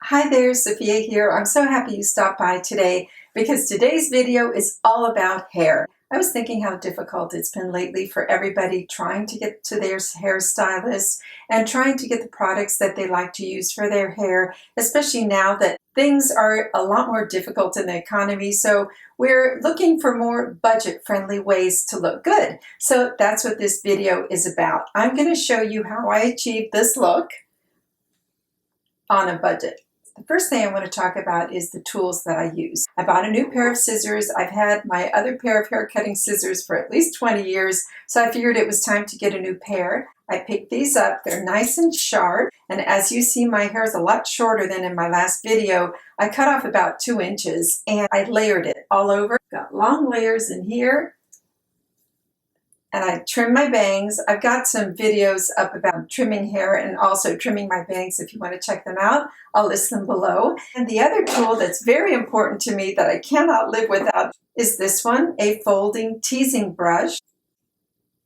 Hi there, Sophia here. I'm so happy you stopped by today because today's video is all about hair. I was thinking how difficult it's been lately for everybody trying to get to their hairstylist and trying to get the products that they like to use for their hair, especially now that things are a lot more difficult in the economy. So we're looking for more budget-friendly ways to look good. So that's what this video is about. I'm going to show you how I achieved this look on a budget. The first thing I want to talk about is the tools that I use. I bought a new pair of scissors. I've had my other pair of hair cutting scissors for at least 20 years, so I figured it was time to get a new pair. I picked these up. They're nice and sharp, and as you see, my hair is a lot shorter than in my last video. I cut off about 2 inches, and I layered it all over. Got long layers in here. And I trim my bangs. I've got some videos up about trimming hair and also trimming my bangs if you want to check them out. I'll list them below. And the other tool that's very important to me that I cannot live without is this one, a folding teasing brush.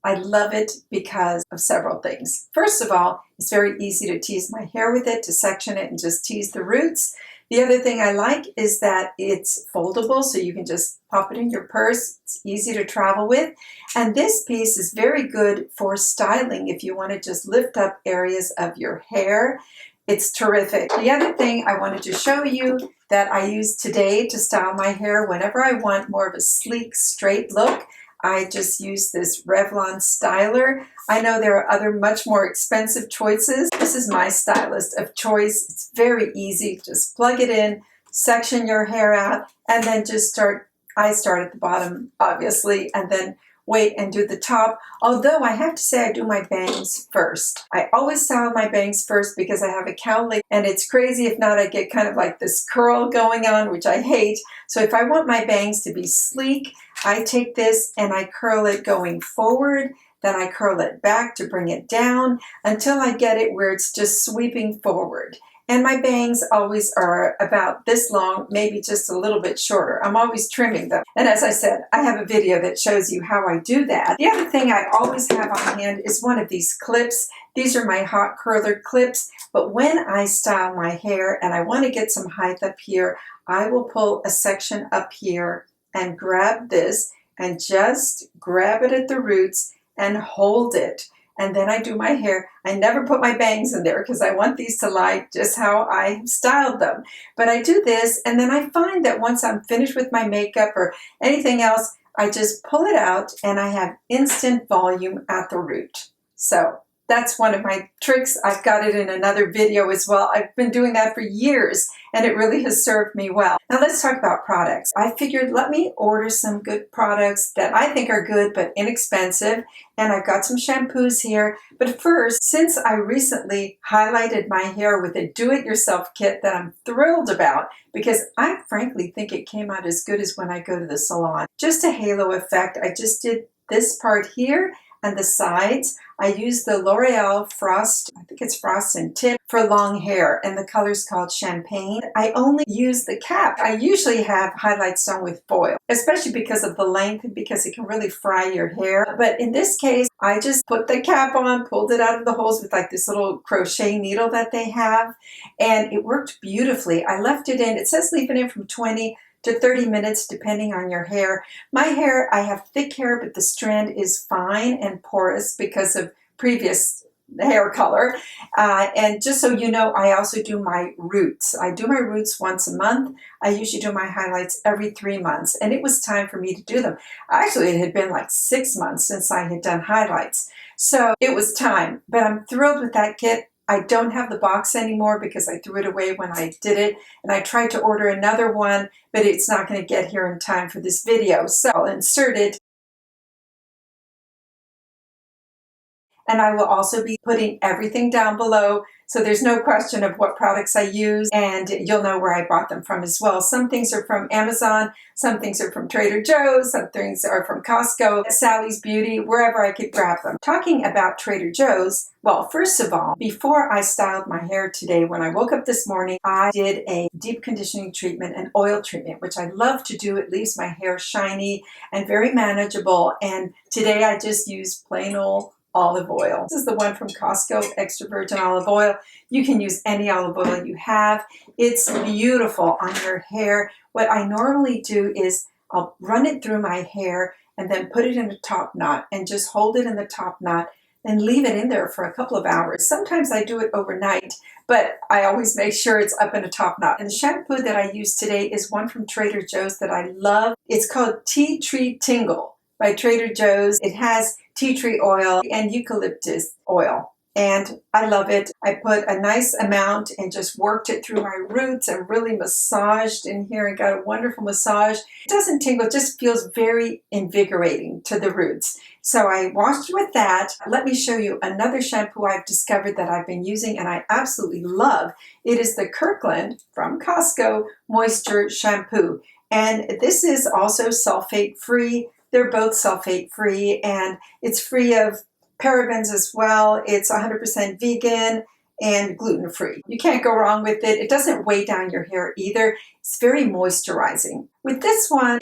I love it because of several things. First of all, it's very easy to tease my hair with it, to section it and just tease the roots. The other thing I like is that it's foldable, so you can just pop it in your purse. It's easy to travel with. And this piece is very good for styling if you want to just lift up areas of your hair. It's terrific. The other thing I wanted to show you that I use today to style my hair whenever I want more of a sleek, straight look, I just use this Revlon styler. I know there are other much more expensive choices. This is my stylist of choice. It's very easy. Just plug it in, section your hair out, and then just start. I start at the bottom, obviously, and then wait and do the top. Although I have to say I do my bangs first. I always style my bangs first because I have a cowlick and it's crazy. If not, I get kind of like this curl going on, which I hate. So if I want my bangs to be sleek, I take this and I curl it going forward. Then I curl it back to bring it down until I get it where it's just sweeping forward. And my bangs always are about this long, maybe just a little bit shorter. I'm always trimming them. And as I said, I have a video that shows you how I do that. The other thing I always have on hand is one of these clips. These are my hot curler clips. But when I style my hair and I want to get some height up here, I will pull a section up here and grab this and just grab it at the roots and hold it. And then I do my hair. I never put my bangs in there because I want these to lie just how I styled them. But I do this, and then I find that once I'm finished with my makeup or anything else, I just pull it out and I have instant volume at the root. So that's one of my tricks. I've got it in another video as well. I've been doing that for years and it really has served me well. Now let's talk about products. I figured let me order some good products that I think are good but inexpensive. And I've got some shampoos here. But first, since I recently highlighted my hair with a do-it-yourself kit that I'm thrilled about because I frankly think it came out as good as when I go to the salon. Just a halo effect. I just did this part here and the sides. I use the L'Oreal Frost, I think it's Frost and Tip for long hair, and the color's called Champagne. I only use the cap. I usually have highlights done with foil, especially because of the length, because it can really fry your hair. But in this case, I just put the cap on, pulled it out of the holes with like this little crochet needle that they have, and it worked beautifully. I left it in, it says leave it in from 20 to 30 minutes depending on your hair. My hair, I have thick hair, but the strand is fine and porous because of previous hair color. And just so you know, I also do my roots. I do my roots once a month. I usually do my highlights every 3 months, and it was time for me to do them. Actually, it had been like 6 months since I had done highlights. So it was time, but I'm thrilled with that kit. I don't have the box anymore because I threw it away when I did it, and I tried to order another one, but it's not going to get here in time for this video. So I'll insert it. And I will also be putting everything down below, so there's no question of what products I use, and you'll know where I bought them from as well. Some things are from Amazon, some things are from Trader Joe's, some things are from Costco, Sally's Beauty, wherever I could grab them. Talking about Trader Joe's, well, first of all, before I styled my hair today, when I woke up this morning, I did a deep conditioning treatment and oil treatment, which I love to do. It leaves my hair shiny and very manageable, and today I just used plain old olive oil. This is the one from Costco, extra virgin olive oil. You can use any olive oil you have. It's beautiful on your hair. What I normally do is I'll run it through my hair and then put it in a top knot and just hold it in the top knot and leave it in there for a couple of hours. Sometimes I do it overnight, but I always make sure it's up in a top knot. And the shampoo that I use today is one from Trader Joe's that I love. It's called Tea Tree Tingle by Trader Joe's. It has tea tree oil and eucalyptus oil, and I love it. I put a nice amount and just worked it through my roots and really massaged in here and got a wonderful massage. It doesn't tingle, it just feels very invigorating to the roots. So I washed with that. Let me show you another shampoo I've discovered that I've been using and I absolutely love. It is the Kirkland from Costco Moisture Shampoo. And this is also sulfate free. They're both sulfate free and it's free of parabens as well. It's 100% vegan and gluten-free. You can't go wrong with it. It doesn't weigh down your hair either. It's very moisturizing. With this one,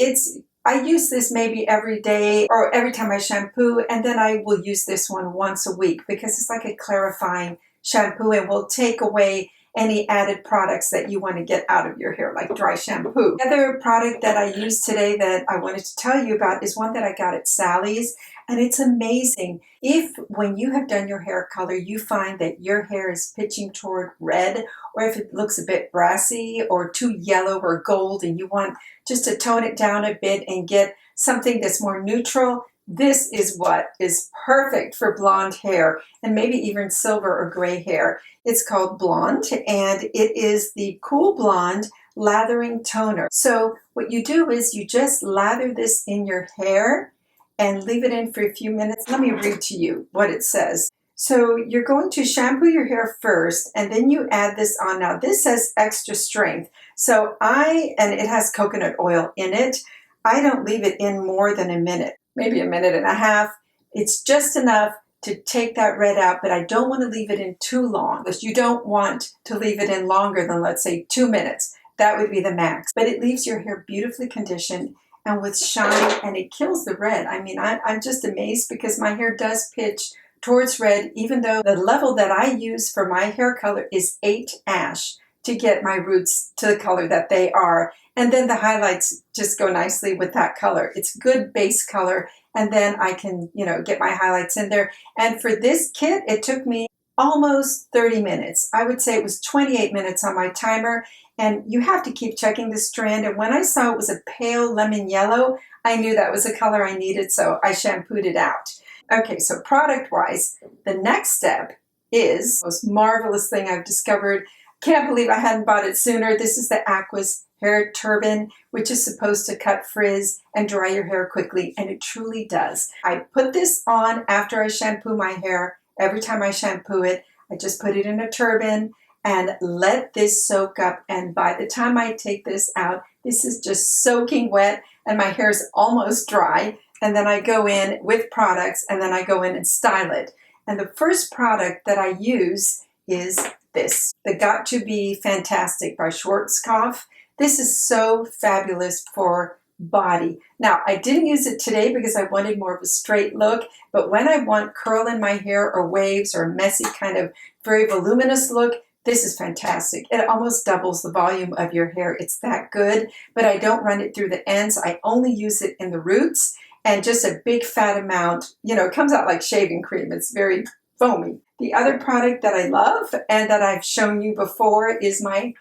I use this maybe every day or every time I shampoo, and then I will use this one once a week because it's like a clarifying shampoo and will take away any added products that you want to get out of your hair, like dry shampoo. The other product that I use today that I wanted to tell you about is one that I got at Sally's, and it's amazing. If when you have done your hair color, you find that your hair is pitching toward red, or if it looks a bit brassy or too yellow or gold, and you want just to tone it down a bit and get something that's more neutral, this is what is perfect for blonde hair and maybe even silver or gray hair. It's called Blond and it is the Cool Blonde Lathering Toner. So what you do is you just lather this in your hair and leave it in for a few minutes. Let me read to you what it says. So you're going to shampoo your hair first and then you add this on. Now this says extra strength. So and it has coconut oil in it. I don't leave it in more than a minute, maybe a minute and a half. It's just enough to take that red out, but I don't want to leave it in too long because you don't want to leave it in longer than, let's say, 2 minutes. That would be the max. But it leaves your hair beautifully conditioned and with shine, and it kills the red. I mean, I'm just amazed because my hair does pitch towards red, even though the level that I use for my hair color is 8 ash to get my roots to the color that they are. And then the highlights just go nicely with that color. It's good base color. And then I can, get my highlights in there. And for this kit, it took me almost 30 minutes. I would say it was 28 minutes on my timer. And you have to keep checking the strand. And when I saw it was a pale lemon yellow, I knew that was the color I needed. So I shampooed it out. Okay, so product-wise, the next step is the most marvelous thing I've discovered. Can't believe I hadn't bought it sooner. This is the Aqua's hair turban, which is supposed to cut frizz and dry your hair quickly, and it truly does. I put this on after I shampoo my hair. Every time I shampoo it, I just put it in a turban and let this soak up, and by the time I take this out, this is just soaking wet and my hair is almost dry, and then I go in with products and then I go in and style it. And the first product that I use is this, the Got to Be Fantastic by Schwarzkopf. This is so fabulous for body. Now, I didn't use it today because I wanted more of a straight look, but when I want curl in my hair or waves or a messy kind of very voluminous look, this is fantastic. It almost doubles the volume of your hair. It's that good, but I don't run it through the ends. I only use it in the roots and just a big fat amount. It comes out like shaving cream. It's very foamy. The other product that I love and that I've shown you before is the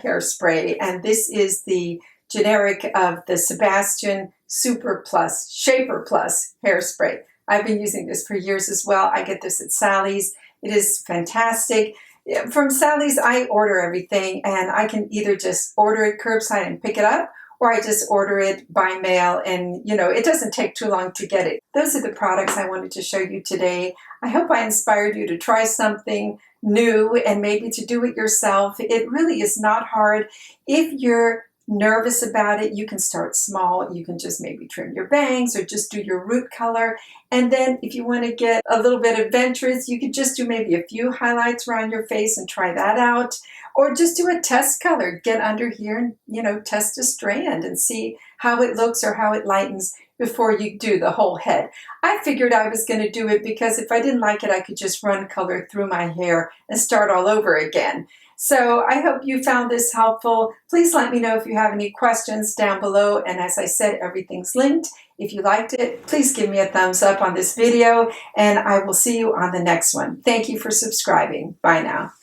hairspray, and this is the generic of the Sebastian Super Plus, Shaper Plus hairspray. I've been using this for years as well. I get this at Sally's. It is fantastic. From Sally's, I order everything, and I can either just order it curbside and pick it up, or I just order it by mail, and it doesn't take too long to get it. Those are the products I wanted to show you today. I hope I inspired you to try something new and maybe to do it yourself. It really is not hard if you're nervous about it, you can start small. You can just maybe trim your bangs or just do your root color. And then if you want to get a little bit adventurous, you could just do maybe a few highlights around your face and try that out. Or just do a test color. Get under here and, test a strand and see how it looks or how it lightens before you do the whole head. I figured I was going to do it because if I didn't like it, I could just run color through my hair and start all over again. So I hope you found this helpful. Please let me know if you have any questions down below. And as I said, everything's linked. If you liked it, please give me a thumbs up on this video, and I will see you on the next one. Thank you for subscribing. Bye now.